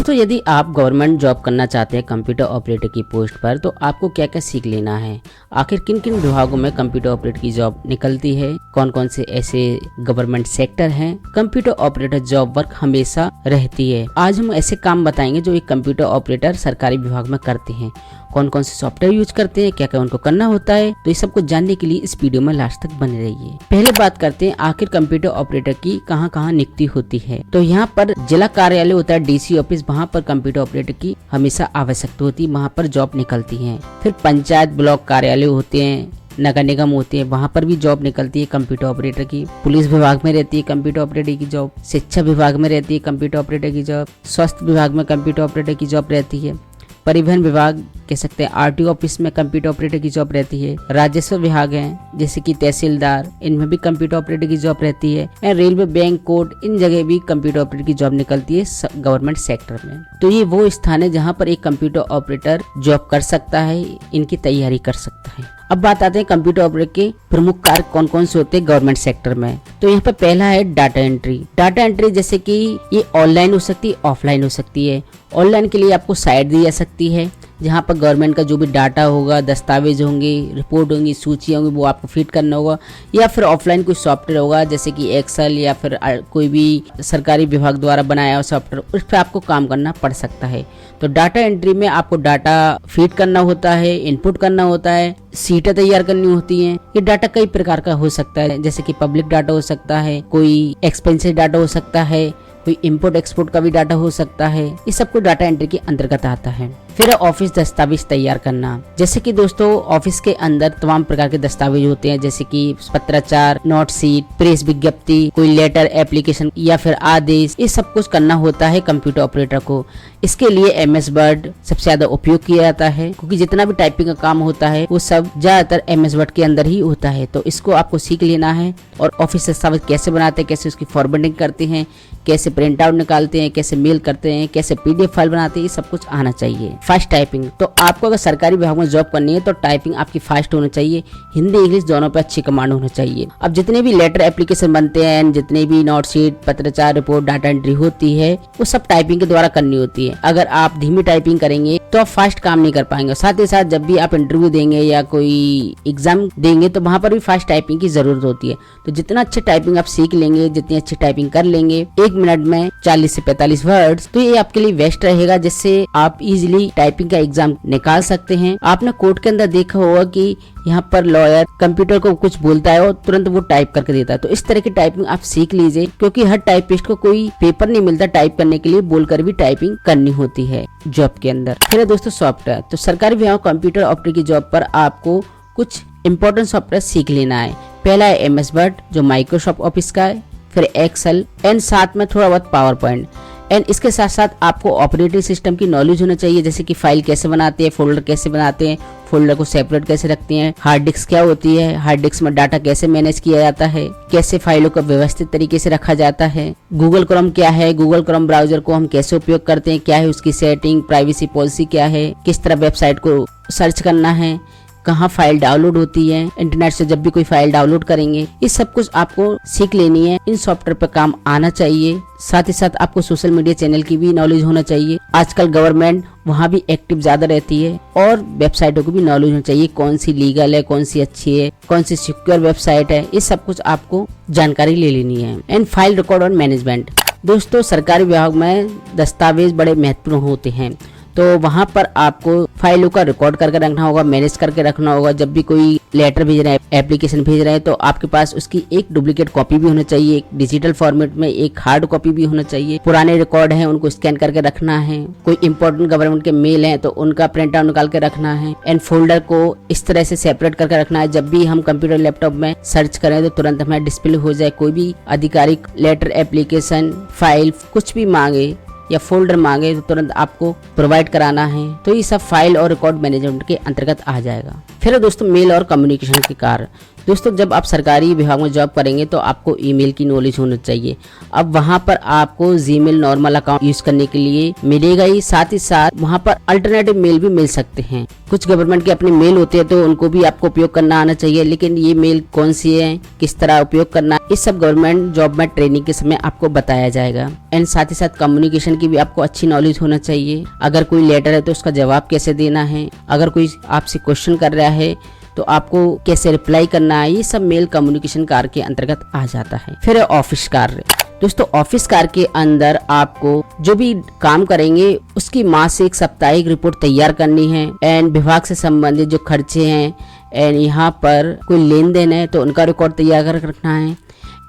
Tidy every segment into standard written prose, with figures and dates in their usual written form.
दोस्तों यदि आप गवर्नमेंट जॉब करना चाहते हैं कंप्यूटर ऑपरेटर की पोस्ट पर, तो आपको क्या क्या सीख लेना है, आखिर किन किन विभागों में कंप्यूटर ऑपरेटर की जॉब निकलती है, कौन कौन से ऐसे गवर्नमेंट सेक्टर हैं, कंप्यूटर ऑपरेटर जॉब वर्क हमेशा रहती है। आज हम ऐसे काम बताएंगे जो एक कंप्यूटर ऑपरेटर सरकारी विभाग में करते हैं, कौन कौन से सॉफ्टवेयर यूज करते हैं, क्या क्या उनको करना होता है। तो इस सब को जानने के लिए इस वीडियो में लास्ट तक बने रहिए। पहले बात करते हैं आखिर कंप्यूटर ऑपरेटर की कहाँ कहाँ नियुक्ति होती है। तो यहाँ पर जिला कार्यालय होता है डीसी ऑफिस, वहाँ पर कंप्यूटर ऑपरेटर की हमेशा आवश्यकता होती है, वहाँ पर जॉब निकलती है। फिर पंचायत ब्लॉक कार्यालय होते हैं, नगर निगम होते हैं, वहाँ पर भी जॉब निकलती है कंप्यूटर ऑपरेटर की। पुलिस विभाग में रहती है कंप्यूटर ऑपरेटर की जॉब, शिक्षा विभाग में रहती है कंप्यूटर ऑपरेटर की जॉब, स्वास्थ्य विभाग में कंप्यूटर ऑपरेटर की जॉब रहती है, परिवहन विभाग कह सकते हैं आरटीओ ऑफिस में कंप्यूटर ऑपरेटर की जॉब रहती है, राजस्व विभाग है जैसे कि तहसीलदार, इनमें भी कंप्यूटर ऑपरेटर की जॉब रहती है, रेलवे, बैंक, कोर्ट, इन जगह भी कंप्यूटर ऑपरेटर की जॉब निकलती है गवर्नमेंट सेक्टर में। तो ये वो स्थान है जहाँ पर एक कंप्यूटर ऑपरेटर जॉब कर सकता है, इनकी तैयारी कर सकता है। अब बात आते हैं कंप्यूटर ऑपरेटर के प्रमुख कार्य कौन कौन से होते हैं गवर्नमेंट सेक्टर में। तो यहाँ पर पहला है डाटा एंट्री। डाटा एंट्री जैसे कि ये ऑनलाइन हो सकती है, ऑफलाइन हो सकती है। ऑनलाइन के लिए आपको साइट दी जा सकती है जहाँ पर गवर्नमेंट का जो भी डाटा होगा, दस्तावेज होंगे, रिपोर्ट होंगी, सूची होंगी, वो आपको फीड करना होगा। या फिर ऑफलाइन कोई सॉफ्टवेयर होगा जैसे कि एक्सेल या फिर कोई भी सरकारी विभाग द्वारा बनाया हुआ सॉफ्टवेयर, उस पर आपको काम करना पड़ सकता है। तो डाटा एंट्री में आपको डाटा फीड करना होता है, इनपुट करना होता है, सीटें तैयार करनी होती हैं। ये डाटा कई प्रकार का हो सकता है, जैसे कि पब्लिक डाटा हो सकता है, कोई एक्सपेंसिव डाटा हो सकता है, कोई इंपोर्ट एक्सपोर्ट का भी डाटा हो सकता है। ये सब कुछ डाटा एंट्री के अंतर्गत आता है। फिर ऑफिस दस्तावेज तैयार करना, जैसे कि दोस्तों ऑफिस के अंदर तमाम प्रकार के दस्तावेज होते हैं, जैसे कि पत्राचार, नोट शीट, प्रेस विज्ञप्ति, कोई लेटर, एप्लीकेशन या फिर आदेश, ये सब कुछ करना होता है कंप्यूटर ऑपरेटर को। इसके लिए एमएस वर्ड सबसे ज्यादा उपयोग किया जाता है, क्योंकि जितना भी टाइपिंग का काम होता है वो सब ज्यादातर एमएस वर्ड के अंदर ही होता है। तो इसको आपको सीख लेना है। और ऑफिस दस्तावेज कैसे बनाते हैं, कैसे उसकी फॉरवर्डिंग करते हैं, कैसे प्रिंट आउट निकालते हैं, कैसे मेल करते हैं, कैसे पीडीएफ फाइल बनाते हैं, ये सब कुछ आना चाहिए। फास्ट टाइपिंग, तो आपको अगर सरकारी विभाग में जॉब करनी है तो टाइपिंग आपकी फास्ट होनी चाहिए, हिंदी इंग्लिश दोनों पे अच्छी कमांड होना चाहिए। अब जितने भी लेटर एप्लीकेशन बनते हैं, जितने भी नोट शीट, पत्राचार, रिपोर्ट, डाटा एंट्री होती है, वो सब टाइपिंग के द्वारा करनी होती है। अगर आप धीमी टाइपिंग करेंगे तो आप फास्ट काम नहीं कर पाएंगे। साथ ही साथ जब भी आप इंटरव्यू देंगे या कोई एग्जाम देंगे तो वहाँ पर भी फास्ट टाइपिंग की जरूरत होती है। तो जितना अच्छी टाइपिंग आप सीख लेंगे, जितनी अच्छी टाइपिंग कर लेंगे, 1 मिनट में 40 से 45 वर्ड्स, तो ये आपके लिए बेस्ट रहेगा, जिससे आप इजीली टाइपिंग का एग्जाम निकाल सकते हैं। आपने कोर्ट के अंदर देखा होगा कि यहाँ पर लॉयर कंप्यूटर को कुछ बोलता है और तुरंत वो टाइप करके देता है। तो इस तरह की टाइपिंग आप सीख लीजिए, क्योंकि हर टाइपिस्ट को कोई पेपर नहीं मिलता टाइप करने के लिए, बोलकर भी टाइपिंग करनी होती है जॉब के अंदर। फिर है दोस्तों सॉफ्टवेयर। तो सरकारी विभाग कंप्यूटर ऑपरेटर की जॉब पर आपको कुछ इंपॉर्टेंट सॉफ्टवेयर सीख लेना है। पहला है एमएस वर्ड जो माइक्रोसॉफ्ट ऑफिस का है, फिर एक्सेल एंड साथ में थोड़ा बहुत पावर पॉइंट। एंड इसके साथ साथ आपको ऑपरेटिंग सिस्टम की नॉलेज होना चाहिए, जैसे कि फाइल कैसे बनाते हैं, फोल्डर कैसे बनाते हैं, फोल्डर को सेपरेट कैसे रखते हैं, हार्ड डिस्क क्या होती है, हार्ड डिस्क में डाटा कैसे मैनेज किया जाता है, कैसे फाइलों को व्यवस्थित तरीके से रखा जाता है, गूगल क्रोम क्या है, गूगल क्रोम ब्राउजर को हम कैसे उपयोग करते हैं, क्या है उसकी सेटिंग, प्राइवेसी पॉलिसी क्या है, किस तरह वेबसाइट को सर्च करना है, कहाँ फाइल डाउनलोड होती है, इंटरनेट से जब भी कोई फाइल डाउनलोड करेंगे, ये सब कुछ आपको सीख लेनी है। इन सॉफ्टवेयर पर काम आना चाहिए। साथ ही साथ आपको सोशल मीडिया चैनल की भी नॉलेज होना चाहिए। आजकल गवर्नमेंट वहाँ भी एक्टिव ज्यादा रहती है, और वेबसाइटों की भी नॉलेज होनी चाहिए, कौन सी लीगल है, कौन सी अच्छी है, कौन सी सिक्योर वेबसाइट है, ये सब कुछ आपको जानकारी ले लेनी है। एंड फाइल रिकॉर्ड और मैनेजमेंट। दोस्तों सरकारी विभाग में दस्तावेज बड़े महत्वपूर्ण होते हैं, तो वहाँ पर आपको फाइलों का रिकॉर्ड करके रखना होगा, मैनेज करके रखना होगा। जब भी कोई लेटर भेज रहे हैं, एप्लीकेशन भेज रहे हैं, तो आपके पास उसकी एक डुप्लीकेट कॉपी भी होना चाहिए, एक डिजिटल फॉर्मेट में एक हार्ड कॉपी भी होना चाहिए। पुराने रिकॉर्ड हैं उनको स्कैन करके रखना है, कोई इंपॉर्टेंट गवर्नमेंट के मेल हैं तो उनका प्रिंट आउट निकाल के रखना है। एंड फोल्डर को इस तरह से सेपरेट करके रखना है, जब भी हम कंप्यूटर लैपटॉप में सर्च करें तो तुरंत हमें डिस्प्ले हो जाए। कोई भी आधिकारिक लेटर, एप्लीकेशन, फाइल कुछ भी मांगे या फोल्डर मांगे तो तुरंत आपको प्रोवाइड कराना है। तो ये सब फाइल और रिकॉर्ड मैनेजमेंट के अंतर्गत आ जाएगा। फिर दोस्तों मेल और कम्युनिकेशन के कार्य। दोस्तों जब आप सरकारी विभाग में जॉब करेंगे तो आपको ईमेल की नॉलेज होनी चाहिए। अब वहां पर आपको जीमेल नॉर्मल अकाउंट यूज करने के लिए मिलेगा ही, साथ ही साथ वहां पर अल्टरनेटिव मेल भी मिल सकते हैं। कुछ गवर्नमेंट के अपने मेल होते हैं तो उनको भी आपको उपयोग करना आना चाहिए, लेकिन ये मेल कौन सी है, किस तरह उपयोग करना, इस सब गवर्नमेंट जॉब में ट्रेनिंग के समय आपको बताया जाएगा। एंड साथ ही साथ कम्युनिकेशन की भी आपको अच्छी नॉलेज होना चाहिए। अगर कोई लेटर है तो उसका जवाब कैसे देना है, अगर कोई आपसे क्वेश्चन कर रहा है तो आपको कैसे रिप्लाई करना है, ये सब मेल कम्युनिकेशन कार्य के अंतर्गत आ जाता है। फिर है ऑफिस कार्य। दोस्तों ऑफिस कार्य के अंदर आपको जो भी काम करेंगे उसकी मासिक साप्ताहिक रिपोर्ट तैयार करनी है। एंड विभाग से संबंधित जो खर्चे हैं एंड यहाँ पर कोई लेन देन है तो उनका रिकॉर्ड तैयार कर रखना है।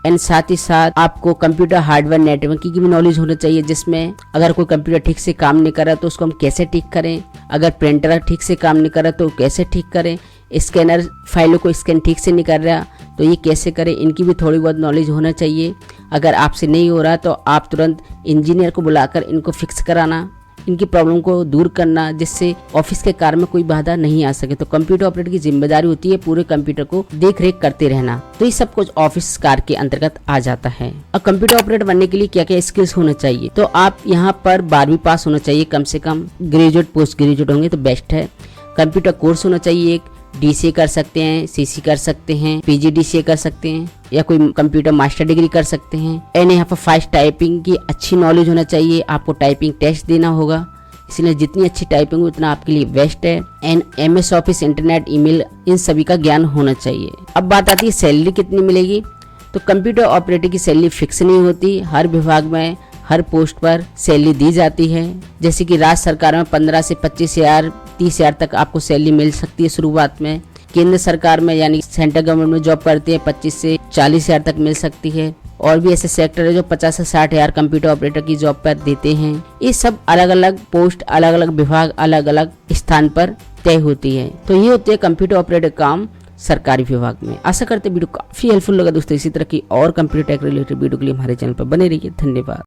एंड साथ ही साथ आपको कंप्यूटर हार्डवेयर नेटवर्किंग की भी नॉलेज होनी चाहिए, जिसमें अगर कोई कंप्यूटर ठीक से काम नहीं कर रहा तो उसको हम कैसे ठीक करें, अगर प्रिंटर ठीक से काम नहीं कर रहा तो कैसे ठीक करें, स्कैनर फाइलों को स्कैन ठीक से नहीं कर रहा तो ये कैसे करें, इनकी भी थोड़ी बहुत नॉलेज होना चाहिए। अगर आपसे नहीं हो रहा तो आप तुरंत इंजीनियर को बुलाकर इनको फिक्स कराना, इनकी प्रॉब्लम को दूर करना, जिससे ऑफिस के कार्य में कोई बाधा नहीं आ सके। तो कंप्यूटर ऑपरेटर की जिम्मेदारी होती है पूरे कंप्यूटर को देख रेख करते रहना। तो ये सब कुछ ऑफिस कार्य के अंतर्गत आ जाता है। और कंप्यूटर ऑपरेटर बनने के लिए क्या क्या स्किल्स होना चाहिए, तो आप यहाँ पर 12वीं पास होना चाहिए कम से कम, ग्रेजुएट पोस्ट ग्रेजुएट होंगे तो बेस्ट है। कंप्यूटर कोर्स होना चाहिए, एक डीसीए कर सकते हैं, सीसी कर सकते हैं, पीजीडीसीए कर सकते हैं, या कोई कंप्यूटर मास्टर डिग्री कर सकते हैं। एंड यहाँ पर फास्ट टाइपिंग की अच्छी नॉलेज होना चाहिए, आपको टाइपिंग टेस्ट देना होगा, इसलिए जितनी अच्छी टाइपिंग हो उतना आपके लिए बेस्ट है। And MS office, internet, email, इन सभी का ज्ञान होना चाहिए। अब बात आती है सैलरी कितनी मिलेगी, तो कंप्यूटर ऑपरेटर की सैलरी फिक्स नहीं होती, हर विभाग में हर पोस्ट पर सैलरी दी जाती है। जैसे कि राज्य सरकार में 15 से 25,000 30,000 तक आपको सैलरी मिल सकती है शुरुआत में। केंद्र सरकार में यानी सेंट्रल गवर्नमेंट में जॉब करते हैं 25 से 40,000 तक मिल सकती है। और भी ऐसे सेक्टर है जो 50 से 60,000 कंप्यूटर ऑपरेटर की जॉब पर देते हैं। ये सब अलग अलग पोस्ट, अलग अलग विभाग, अलग अलग स्थान पर तय होती है। तो ये होते हैं कंप्यूटर ऑपरेटर काम सरकारी विभाग में। आशा करते वीडियो काफी हेल्पफुल लगा दोस्तों। इसी तरह की और कंप्यूटर टेक रिलेटेड वीडियो के लिए हमारे चैनल पर बने रहिए। धन्यवाद।